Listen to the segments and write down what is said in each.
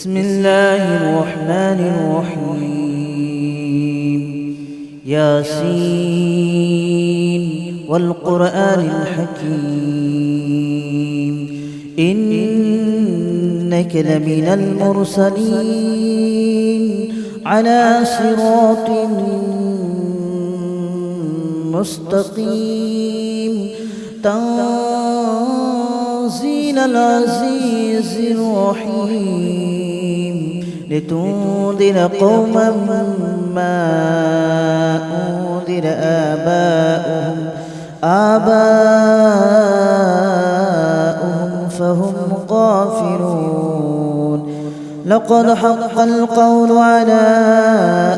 بسم الله الرحمن الرحيم ياسين والقرآن الحكيم إنك لمن المرسلين على صراط مستقيم تنزيل العزيز الرحيم لتنذر قوما ما أنذر آباؤهم فهم غافلون لقد حق القول على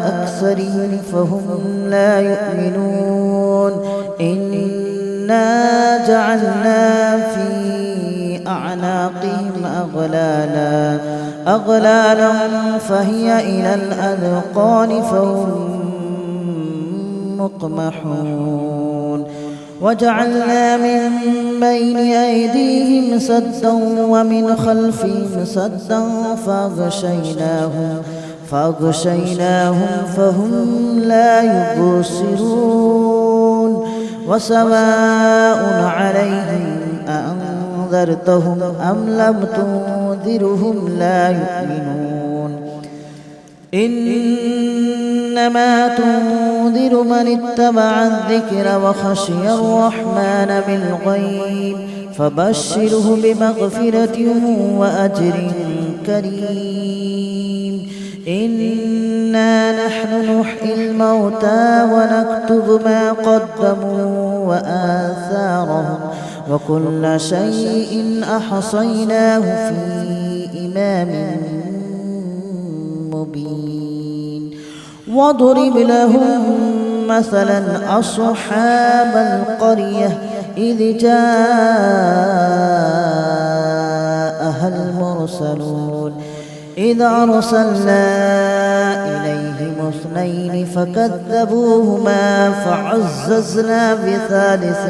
أكثرهم فهم لا يؤمنون إنا جعلنا في أعناقهم أغلالا فهي إلى الأذقان فهم مقمحون وجعلنا من بين أيديهم سدا ومن خلفهم سدا فأغشيناهم فهم لا يبصرون وسواء عليهم أأنذرتهم أم لم تنذرهم لا يؤمنون إنما تنذر من اتبع الذكر وخشي الرحمن بالغيب فبشره بمغفرة وأجر كريم إنا نحن نحيي الموتى ونكتب ما قدموا وآثارهم وكل شيء أحصيناه في إمام مبين واضرب لهم مثلا أصحاب القرية إذ جاءها المرسلون إذ أرسلنا إليهم اثنين فكذبوهما فعززنا بثالث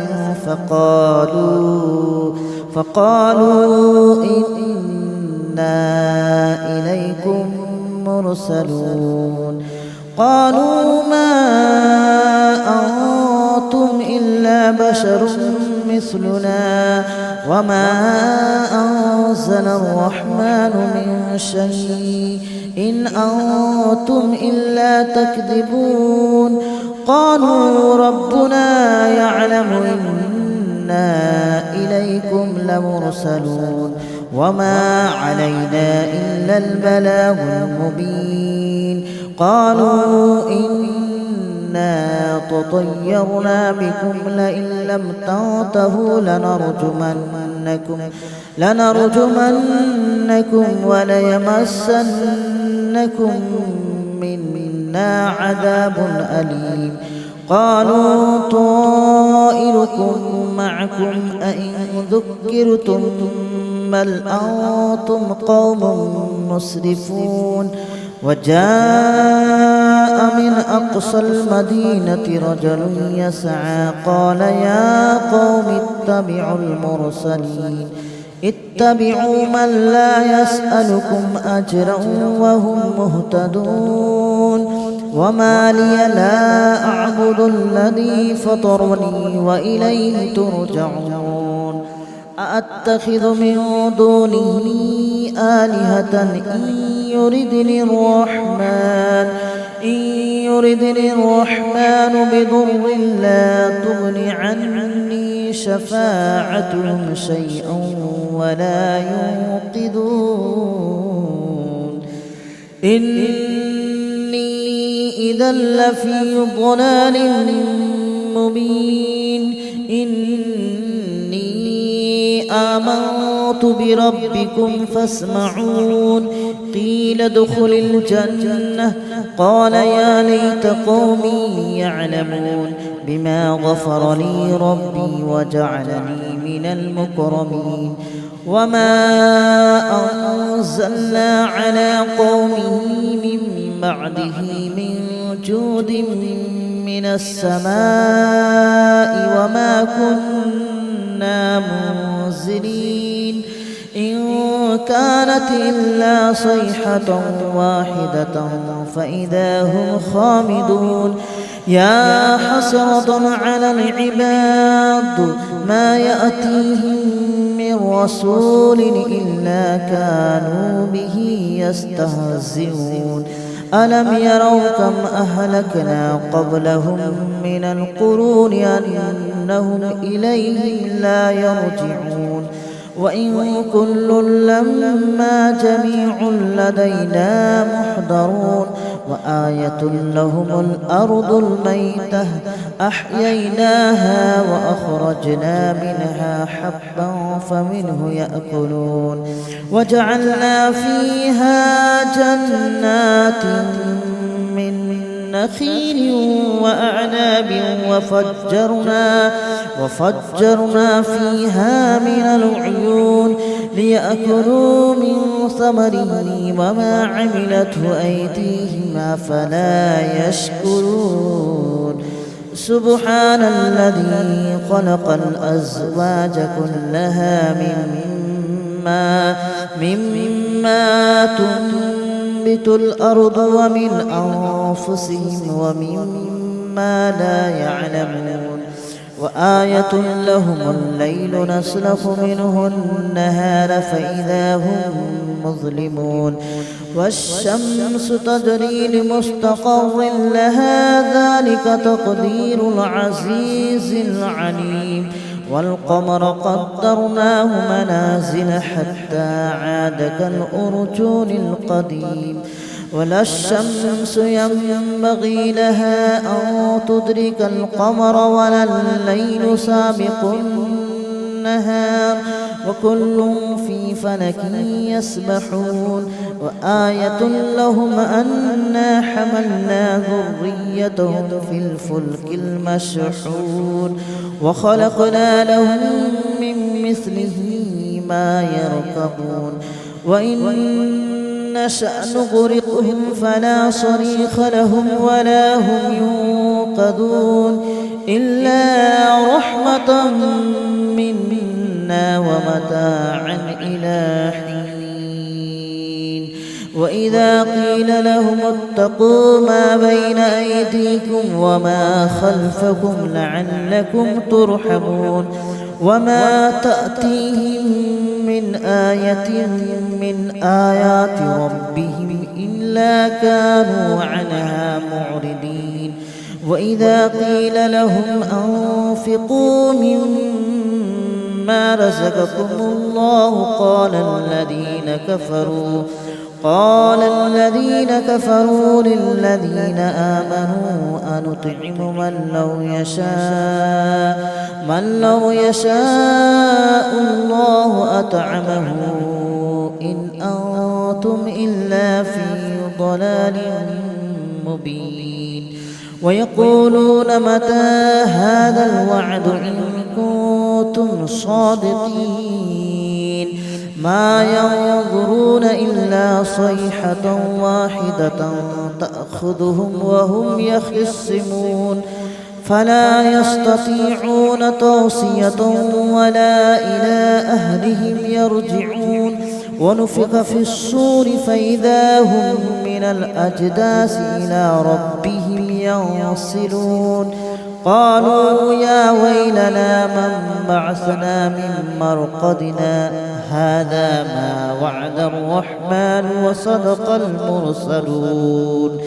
فقالوا إنا إليكم مرسلون قالوا ما أنتم إلا بشر مثلنا وما أنزل الرحمن من شيء إن أنتم إلا تكذبون قالوا ربنا يعلم إنا إليكم لمرسلون وما علينا إلا البلاغ المبين قالوا إنا تطيرنا بكم لئن لم تنتهوا لنرجمنكم وليمسنكم منا عذاب أليم قالوا طائركم معكم أئن ذكرتم بل أنتم قوم مسرفون وجاء من أقصى المدينة رجل يسعى قال يا قوم اتبعوا من لا يسألكم أجرا وهم مهتدون وما لي لا أعبد الذي فطرني وإليه ترجعون أأتخذ من دونه آلهة إن يردني الرحمن بضر لا تغن عني شفاعتهم شيئا ولا ينقذون إني إذا لفي ضلال مبين إني آمنت بربكم فاسمعون قيل ادخل الجنة قال يا ليت قومي يعلمون بما غفر لي ربي وجعلني من المكرمين وما أنزلنا على قومه من بعده من جود من السماء وما كنا منزلين إن كانت إلا صيحة واحدة فإذا هم خامدون يا حسرة على العباد ما يأتيهم من رسول إلا كانوا به يستهزئون ألم يروا كم أهلكنا قبلهم من القرون أنهم إليهم لا يرجعون وإن كل لما جميع لدينا محضرون وآية لهم الأرض الميتة أحييناها وأخرجنا منها حبا فمنه يأكلون وجعلنا فيها جنات من نخيل وأعناب وفجرنا فيها من العيون ليأكلوا من ثمره وما عملته أيديهم أفلا يشكرون سبحان الذي خلق الأزواج كلها مما تنبت الأرض ومن أنفسهم ومما لا يعلمون وآية لهم الليل نسلخ منه النهار فإذا هم مظلمون والشمس تجري لمستقر لها ذلك تقدير العزيز العليم والقمر قدرناه منازل حتى عاد كالأرجون القديم ولا الشمس ينبغي لها أن تدرك القمر ولا الليل سابق النهار وكل في فلك يسبحون وآية لهم أنا حملنا ذريتهم في الفلك المشحون وخلقنا لهم من مثله ما يركبون وإن نشأ نغرقهم فلا صريخ لهم ولا هم ينقذون إلا رحمة منا ومتاعا إلى حين وإذا قيل لهم اتقوا ما بين أيديكم وما خلفكم لعلكم ترحمون وما تأتيهم من آية من آيات ربهم إلا كانوا عنها معرضين وإذا قيل لهم أنفقوا مما رزقكم الله قال الذين كفروا للذين آمنوا أنطعم من لو يشاء الله أطعمه إن أنتم إلا في ضلال مبين ويقولون متى هذا الوعد إن كنتم صادقين ما ينظرون إلا صيحة واحدة تأخذهم وهم يخصمون فلا يستطيعون توصية ولا إلى أهلهم يرجعون ونفخ في الصور فإذا هم من الأجداث إلى ربهم ينسلون قالوا يا ويلنا من بعثنا من مرقدنا هذا ما وعد الرحمن وصدق المرسلون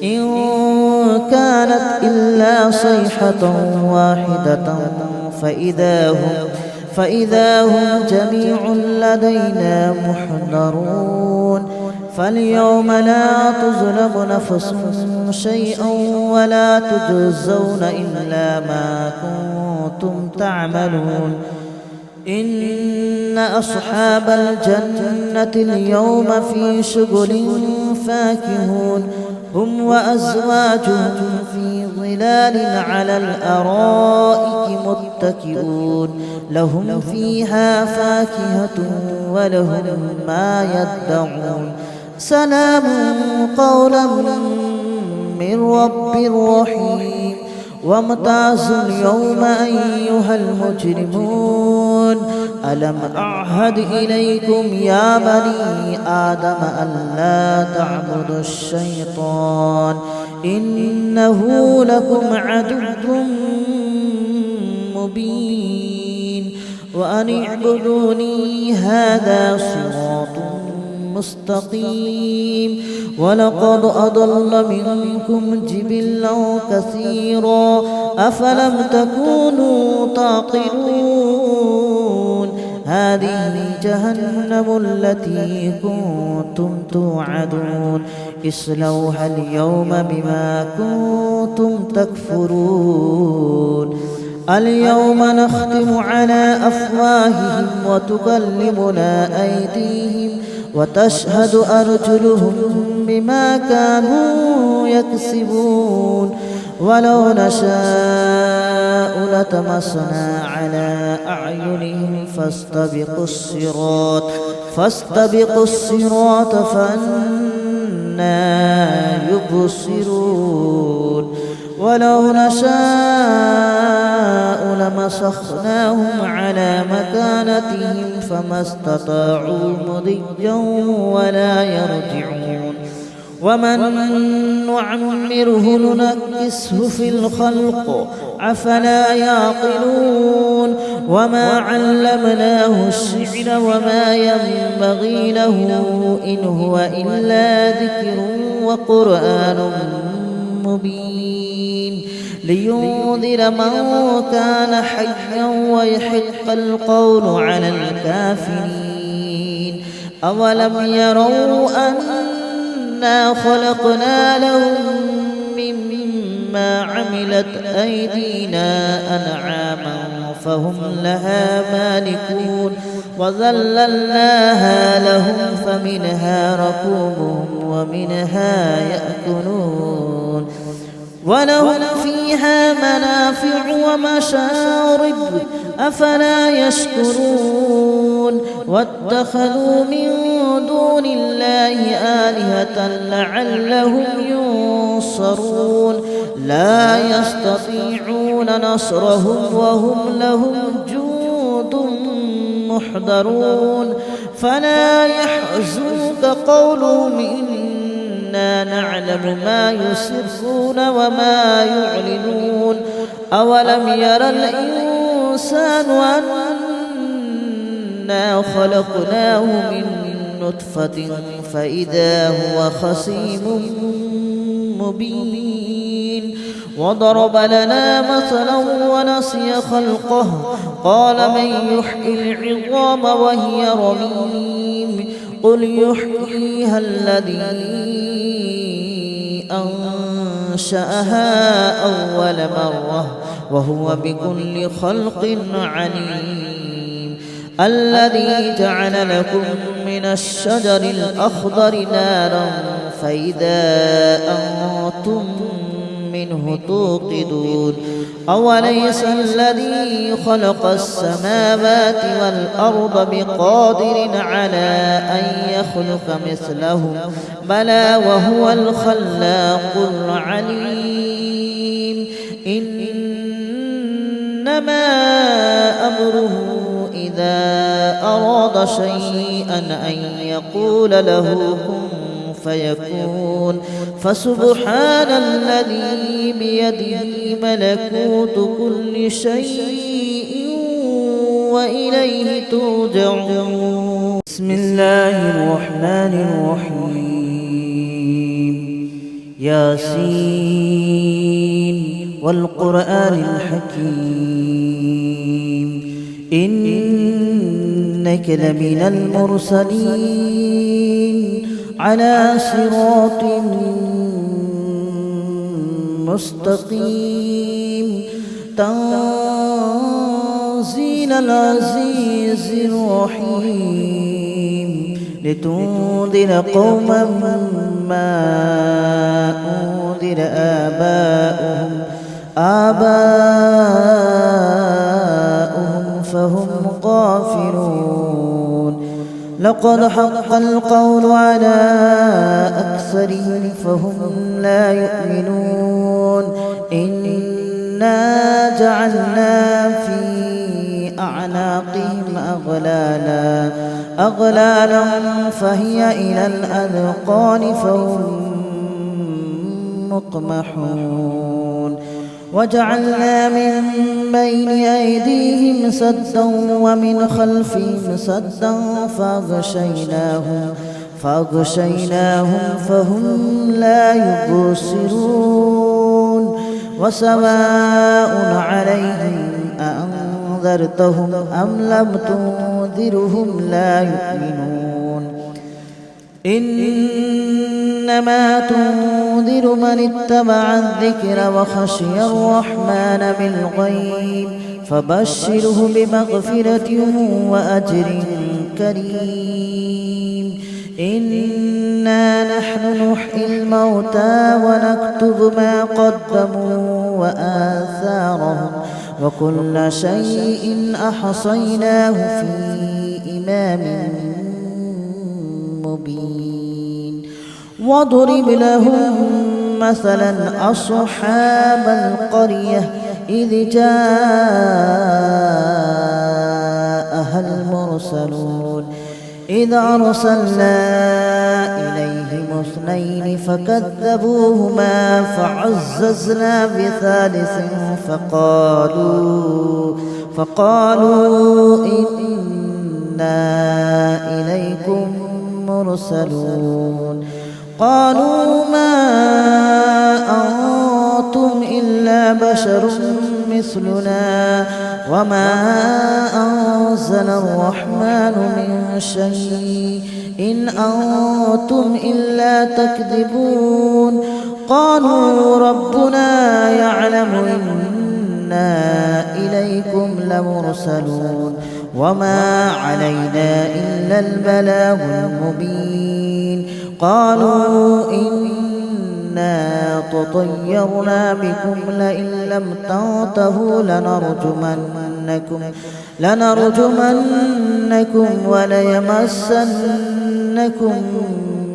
إن كانت إلا صيحة واحدة فإذا هم جميع لدينا محضرون فاليوم لا تظلم نفس شيئا ولا تجزون إلا ما كنتم تعملون إن أصحاب الجنة اليوم في شغل فاكهون هم وأزواجهم في ظلال على الأرائك متكئون لهم فيها فاكهة ولهم ما يدعون سلام قولا من رب رحيم وامتازوا اليوم أيها المجرمون ألم أعهد إليكم يا بني آدم ألا تعبدوا الشيطان إنه لكم عدو مبين وأن اعبدوني هذا صراط مستقيم ولقد أضل منكم جبلا كثيرا أفلم تكونوا تعقلون هذه جهنم التي كنتم توعدون اصلوها اليوم بما كنتم تكفرون اليوم نختم على أفواههم وتكلمنا أيديهم وتشهد أرجلهم بما كانوا يكسبون ولو نشاء لطمسنا على أعينهم فاستبقوا الصراط فأنى يبصرون ولو نشاء لمسخناهم على مكانتهم فما استطاعوا مضيا ولا يرجعون ومن نعمره ننكسه في الخلق أفلا يعقلون وما علمناه الشعر وما ينبغي له إن هو إلا ذكر وقرآن مبين لينذر من كان حيا ويحق القول على الكافرين أولم يروا أنا خلقنا لهم مما عملت أيدينا أنعاما فهم لها مالكون وذللناها لهم فمنها ركوبهم ومنها يأكلون ولهم فيها منافع ومشارب أفلا يشكرون واتخذوا من دون الله آلهة لعلهم ينصرون لا يستطيعون نصرهم وهم لهم جند محضرون فلا يحزنك قولهم إنا نعلم ما يسرون وما يعلنون أولم ير الإنسان أنا خلقناه من نطفة فإذا هو خصيم مبين وضرب لنا مثلا ونسي خلقه قال من يحيي العظام وهي رميم قل يحييها الذي أنشأها أول مرة وهو بكل خلق عليم الذي جعل لكم من الشجر الأخضر نارا فإذا أنتم منه توقدون أوليس الذي خلق السماوات والأرض بقادر على أن يخلق مثلهم بلى وهو الخلاق العليم إنما أمره إذا أراد شيئا أن يقول له كن فيكون فسبحان الذي بيده ملكوت كل شيء وإليه ترجعون بسم الله الرحمن الرحيم ياسين والقرآن الحكيم إنك لمن المرسلين على صراط مستقيم تنزيل العزيز الرحيم لتنذر قوما ما أنذر آباؤهم فهم غافلون لقد حق القول على أكثرهم فهم لا يؤمنون إنا جعلنا في أعناقهم أغلالا فهي إلى الأذقان فهم مقمحون وجعلنا من بين أيديهم سدا ومن خلفهم سدا فأغشيناهم فهم لا يبصرون وسواء عليهم أأنذرتهم أم لم تنذرهم لا يؤمنون إنما تنذر من اتبع الذكر وخشي الرحمن بالغيب فبشره بمغفرة وأجر كريم إنا نحن نحيي الموتى ونكتب ما قدموا وآثارهم وكل شيء أحصيناه في إمام مبين واضرب لهم مثلا أصحاب القرية إذ جاءها المرسلون إذ أرسلنا إليهم اثنين فكذبوهما فعززنا بثالث فقالوا إنا إليكم مرسلون قالوا ما أنتم إلا بشر مثلنا وما أنزل الرحمن من شيء إن أنتم إلا تكذبون قالوا ربنا يعلم إنا إليكم لمرسلون وما علينا إلا البلاغ المبين قالوا إنا تطيرنا بكم لئن لم تنتهوا لنرجمنكم وليمسنكم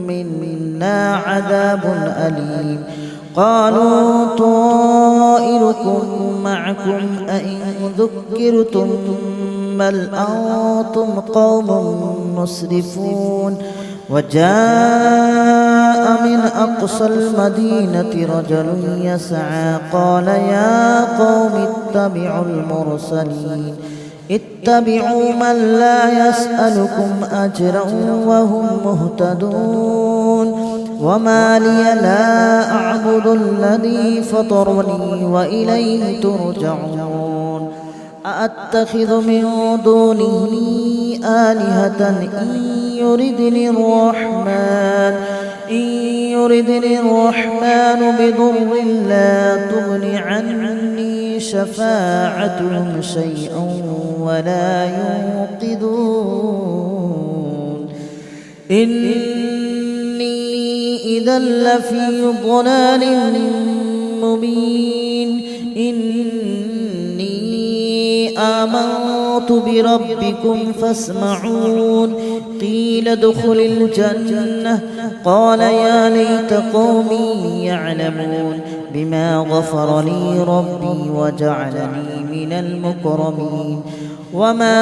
منا عذاب أليم قالوا طائركم معكم أئن ذكرتم بل أنتم قوم مسرفون وجاء من أقصى المدينة رجل يسعى قال يا قوم اتبعوا من لا يسألكم أجرا وهم مهتدون وما لي لا أعبد الذي فطرني وإليه ترجعون أأتخذ من دونه آلهة إن يردني الرحمن بضر لا تغن عني شفاعتهم شيئا ولا ينقذون إني إذا لفي ضلال مبين إني آمنت بربكم فاسمعون قيل ادخل الجنة قال يا ليت قومي يعلمون بما غفر لي ربي وجعلني من المكرمين وما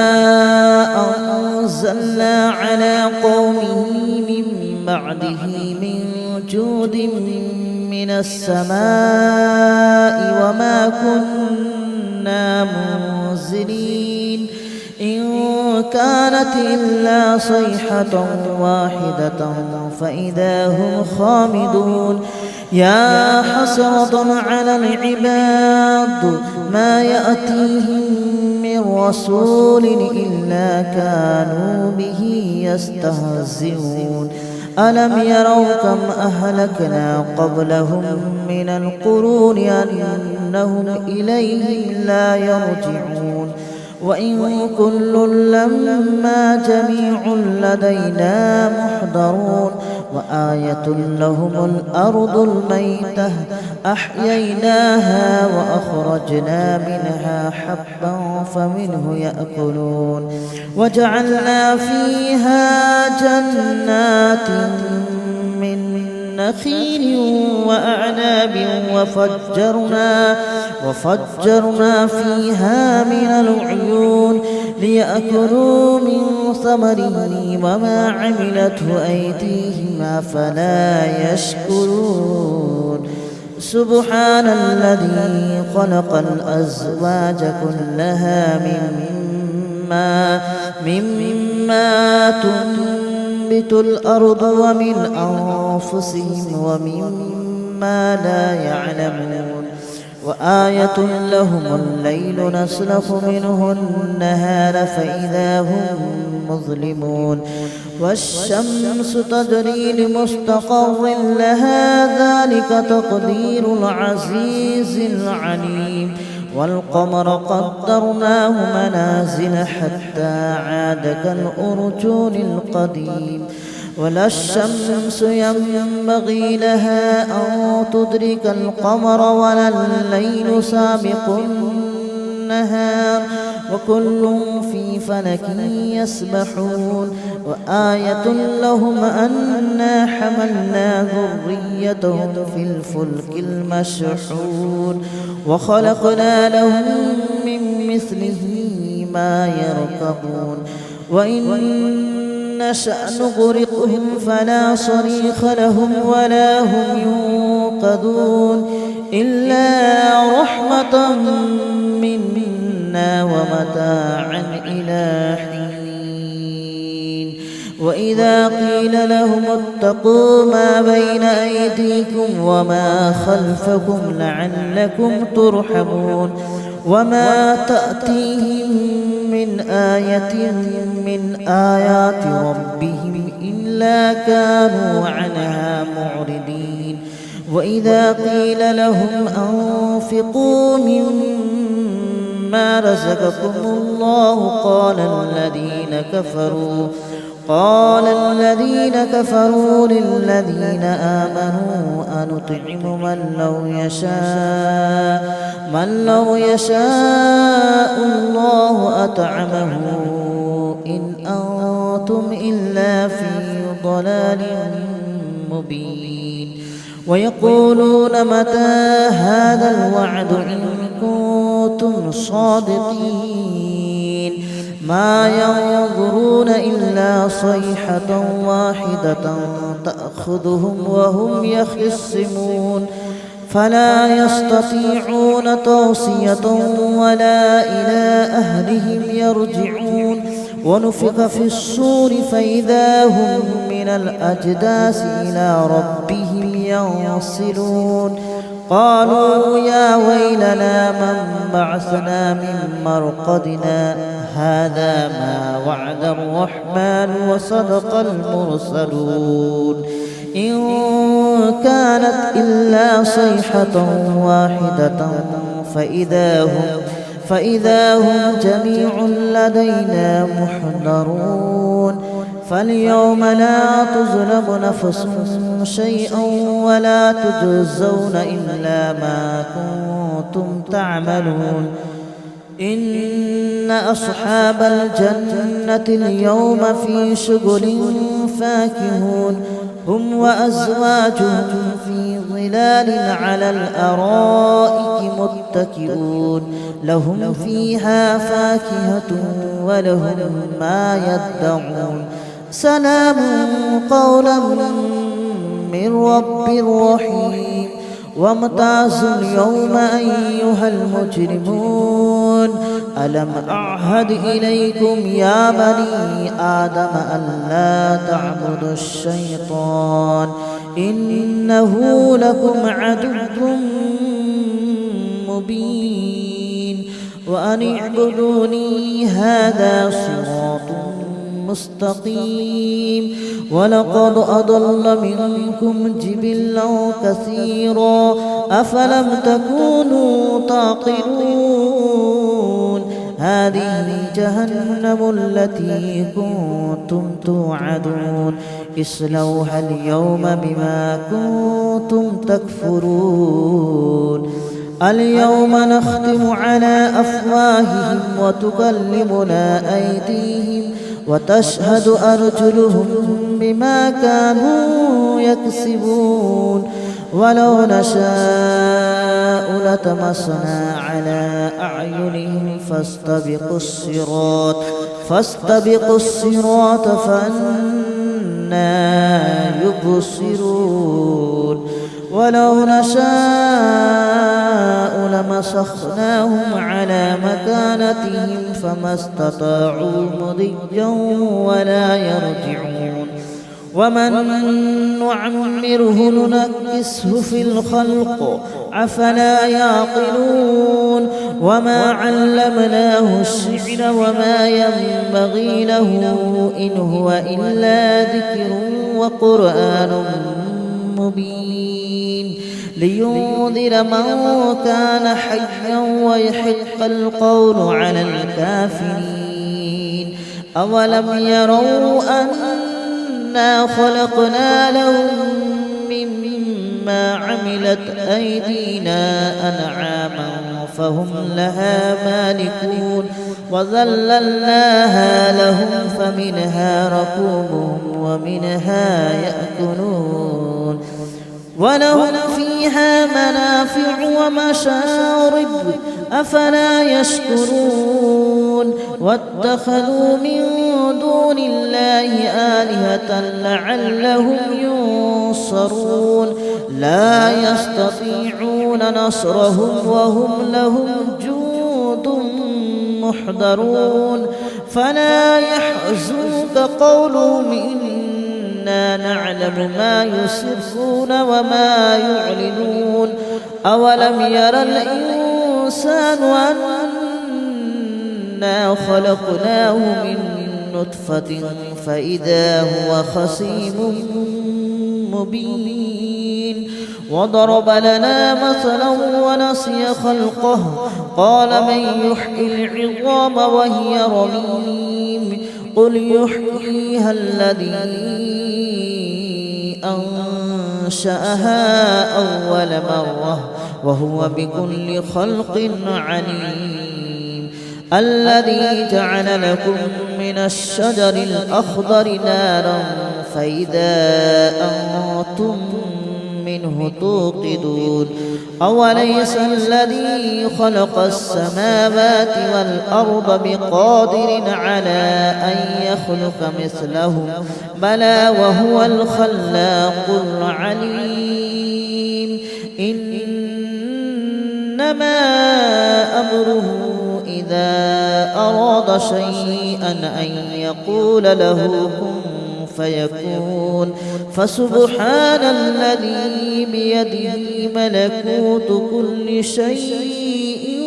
أنزلنا على قومه من بعده من جود من السماء وما كنا منزلين إن كانت إلا صيحة واحدة فإذا هم خامدون يا حسرة على العباد ما يأتيهم من رسول إلا كانوا به يستهزئون ألم يروا كم أهلكنا قبلهم من القرون أنهم إليهم لا يرجعون وإن كل لما جميع لدينا محضرون وآية لهم الأرض الميتة أحييناها وأخرجنا منها حبا فمنه يأكلون وجعلنا فيها جنات من نخيل وأعناب وفجرنا فيها من العيون ليأكلوا من ثمره وما عملته أيديهم أفلا يشكرون سبحان الذي خلق الأزواج كلها مما تنبت الأرض ومن أنفسهم ومما لا يعلمون وآية لهم الليل نسلخ منه النهار فإذا هم مظلمون والشمس تجري لمستقر لها ذلك تقدير العزيز العليم والقمر قدرناه منازل حتى عاد كالأرجون القديم ولا الشمس ينبغي لها أن تدرك القمر ولا الليل سابق النهار وكل في فلك يسبحون وآية لهم أنا حملنا ذريتهم في الفلك المشحون وخلقنا لهم من مثله ما يركبون وإن نشأ نغرقهم فلا صريخ لهم ولا هم ينقذون إلا رحمة منا ومتاعا إلى حين وإذا قيل لهم اتقوا ما بين أيديكم وما خلفكم لعلكم ترحمون وما تأتيهم من آية من آيات ربهم إلا كانوا عنها معرضين وإذا قيل لهم أنفقوا مما رزقكم الله قال الذين كفروا للذين آمنوا أنطعم من لو يشاء الله أطعمه إن أنتم إلا في ضلال مبين ويقولون متى هذا الوعد إن كنتم صادقين ما ينظرون إلا صيحة واحدة تأخذهم وهم يخصمون فلا يستطيعون توصية ولا إلى أهلهم يرجعون ونفخ في الصور فإذا هم من الأجداث إلى ربهم ينصلون قالوا يا ويلنا من بعثنا من مرقدنا هذا ما وعد الرحمن وصدق المرسلون إن كانت إلا صيحة واحدة فإذا هم جميع لدينا محضرون فاليوم لا تظلم نفس شيئا ولا تجزون إلا ما كنتم تعملون إن أصحاب الجنة اليوم في شغل فاكهون هم وأزواجهم في ظلال على الأرائك متكئون لهم فيها فاكهة ولهم ما يدعون سلام قولا من رب رحيم وامتازوا اليوم أيها المجرمون ألم أعهد إليكم يا بني آدم ألا تعبدوا الشيطان إنه لكم عدو مبين وأن اعبدوني هذا صراط مستقيم ولقد أضل منكم جبلا كثيرا أفلم تكونوا تعقلون هذه جهنم التي كنتم توعدون اصلوها اليوم بما كنتم تكفرون اليوم نختم على أفواههم وتكلمنا أيديهم وتشهد أرجلهم بما كانوا يكسبون ولو نشاء لطمسنا على أعينهم فاستبقوا الصراط فأنى يبصرون ولو نشاء لمسخناهم على مكانتهم فما استطاعوا مضيا ولا يرجعون ومن نعمره ننكسه في الخلق أفلا يعقلون وما علمناه الشعر وما ينبغي له إن هو إلا ذكر وقرآن مبين لينذر من كان حيا ويحق القول على الكافرين أولم يروا أنا خلقنا لهم مما عملت أيدينا أنعاما فهم لها مالكون وذللناها لهم فمنها ركوبهم ومنها يأكلون ولهم فيها منافع ومشارب أفلا يشكرون واتخذوا من دون الله آلهة لعلهم ينصرون لا يستطيعون نصرهم وهم لهم جند محضرون فلا يحزنك قولهم إنا نعلم ما يسرون وما يعلنون أولم ير الإنسان أنا خلقناه من نطفة فإذا هو خصيم مبين وضرب لنا مثلا ونسي خلقه قال من يحيي العظام وهي رميم قل يحييها الذي أنشأها أول مرة وهو بكل خلق عليم الذي جعل لكم من الشجر الأخضر نارا فإذا أنتم منه توقدون أوليس الذي خلق السماوات والأرض بقادر على أن يخلق مثلهم بلى وهو الخلاق العليم إنما أمره إذا أراد شيئا أن يقول له كن فيكون فسبحان الذي بيده ملكوت كل شيء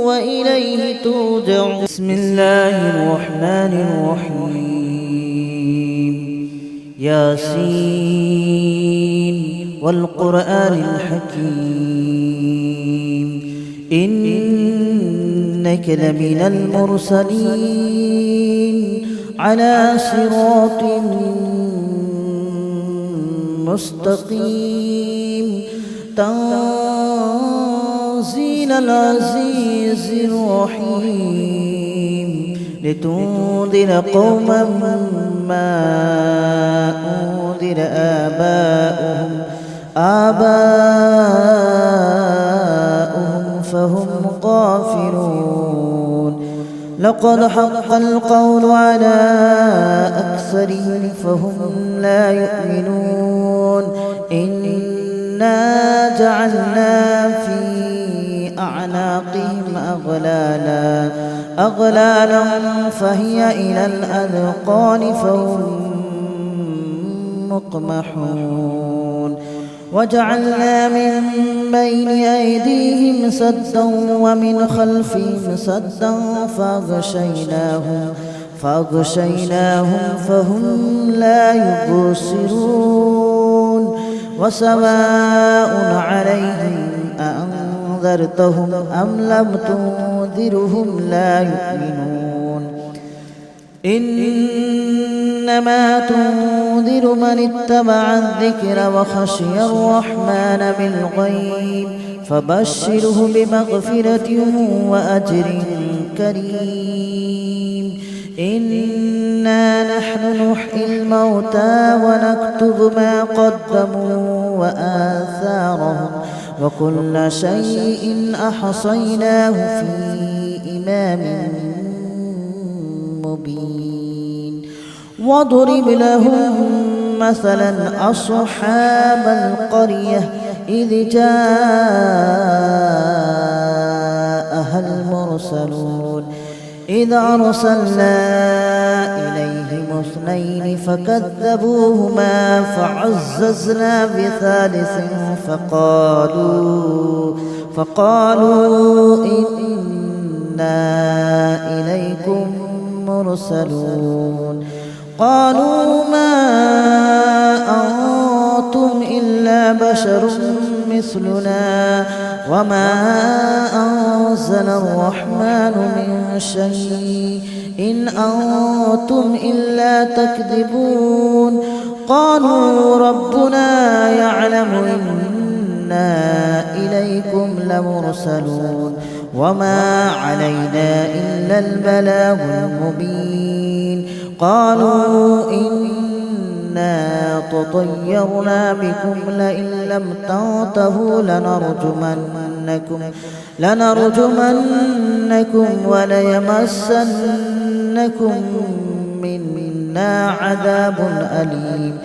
وإليه ترجعون بسم الله الرحمن الرحيم ياسين والقرآن الحكيم إنك لمن المرسلين على صراط مستقيم تنزيل العزيز الرحيم لتنذر قوما ما أنذر آباؤهم فهم غافلون لقد حق القول على أكثرهم فهم لا يؤمنون إنا جعلنا في أعناقهم أغلالا فهي إلى الأذقان فهم مقمحون وجعلنا من بين أيديهم سدا ومن خلفهم سدا فأغشيناهم فهم لا يبصرون وسواء عليهم أأنذرتهم أم لم تنذرهم لا يؤمنون إنما تنذر من اتبع الذكر وخشي الرحمن بالغيب فبشره بمغفرة وأجر كريم إنا نحن نحيي الموتى ونكتب ما قدموا وآثارهم وكل شيء أحصيناه في إمام مبين واضرب لهم مثلا أصحاب القرية إذ جاءها المرسلون إذ أرسلنا إليهم اثنين فكذبوهما فعززنا بثالث فقالوا إنا إليكم مرسلون قالوا ما أنتم إلا بشر مثلنا وما أنزل الرحمن من شيء إن أنتم إلا تكذبون قالوا ربنا يعلم إنا إليكم لمرسلون وما علينا إلا البلاغ المبين قالوا إنا تطيرنا بكم لئن لم تنتهوا لنرجمنكم وليمسنكم منا عذاب أليم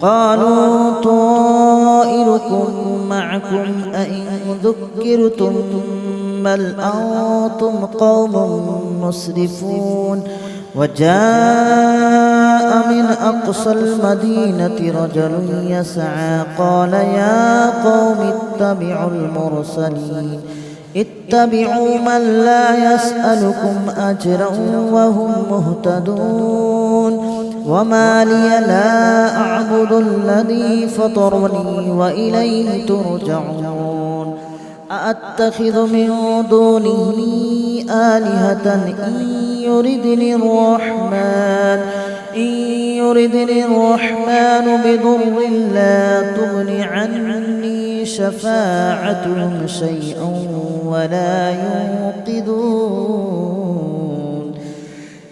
قالوا طائركم معكم أئن ذكرتم بل أنتم قوم مسرفون وجاء من أقصى المدينة رجل يسعى قال يا قوم اتبعوا من لا يسألكم أجرا وهم مهتدون وما لي لا أعبد الذي فطرني وإليه ترجعون أأتخذ من دونه آلهة إن يردني الرحمن بضر لا تغن عني شفاعتهم شيئا ولا ينقذون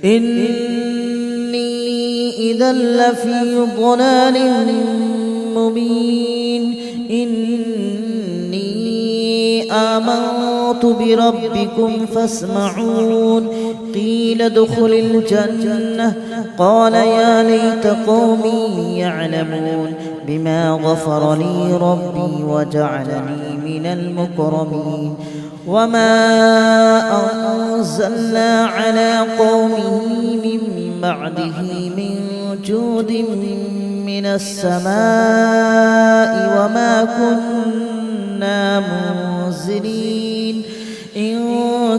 إني إذا لفي ضلال مبين آمنت بربكم فاسمعون قيل ادخل الجنة قال يا ليت قومي يعلمون بما غفر لي ربي وجعلني من المكرمين وما أنزلنا على قومه من بعده من جود من السماء وما كنا منزلين إن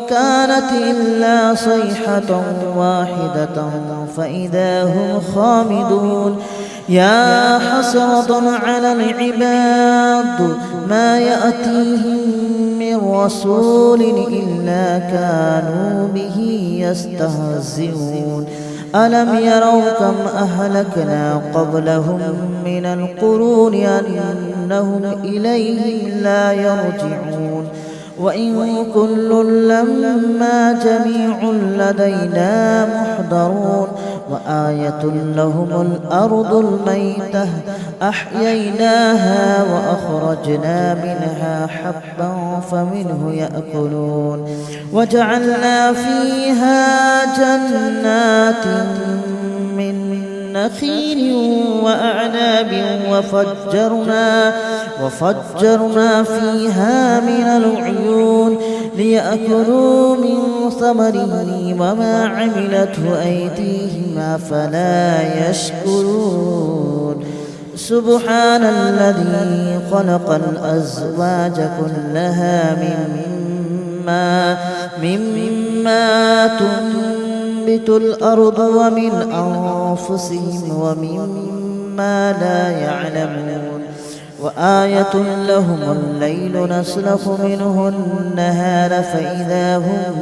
كانت إلا صيحة واحدة فإذا هم خامدون يا حسرة على العباد ما يأتيهم من رسول إلا كانوا به يستهزئون ألم يروا كم أهلكنا قبلهم من القرون أنهم إليهم لا يرجعون وإن كل لما جميع لدينا محضرون وآية لهم الأرض الميتة أحييناها وأخرجنا منها حبا فمنه يأكلون وجعلنا فيها جنات من نخيل وأعناب وفجرنا فيها من العيون ليأكلوا من ثمره وما عملته أيديهم أفلا يشكرون سبحان الذي خلق الأزواج كلها مما تنبت الأرض ومن أنفسهم ومما لا يعلمون وآية لهم الليل نسلخ منه النهار فإذا هم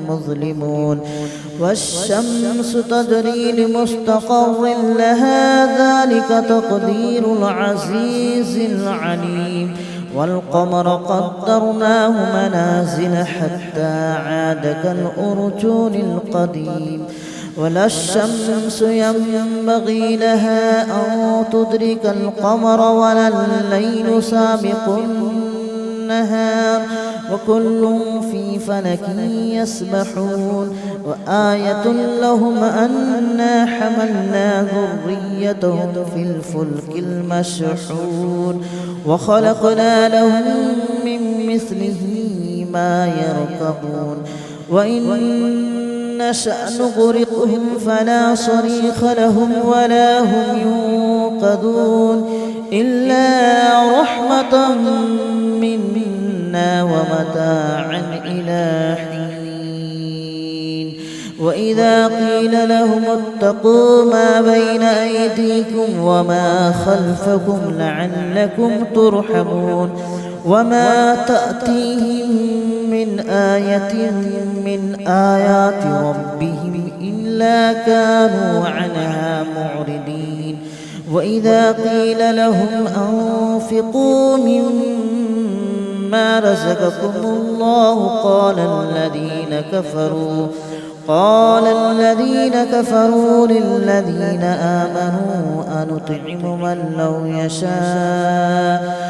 مظلمون والشمس تجري لمستقر لها ذلك تقدير العزيز العليم والقمر قدرناه منازل حتى عاد كالأرجون القديم ولا الشمس ينبغي لها أن تدرك القمر ولا الليل سابق النهار وكل في فلك يسبحون وآية لهم أنا حملنا ذريتهم في الفلك المشحون وخلقنا لهم من مثله ما يركبون وإن نشأ نغرقهم فلا صريخ لهم ولا هم ينقذون إلا رحمة منا ومتاعا إلى حين وإذا قيل لهم اتقوا ما بين أيديكم وما خلفكم لعلكم ترحمون وما تأتيهم من آية من آيات ربهم إلا كانوا عنها معرضين وإذا قيل لهم أنفقوا مما رزقكم الله قال الذين كفروا للذين آمنوا أنطعم من لو يشاء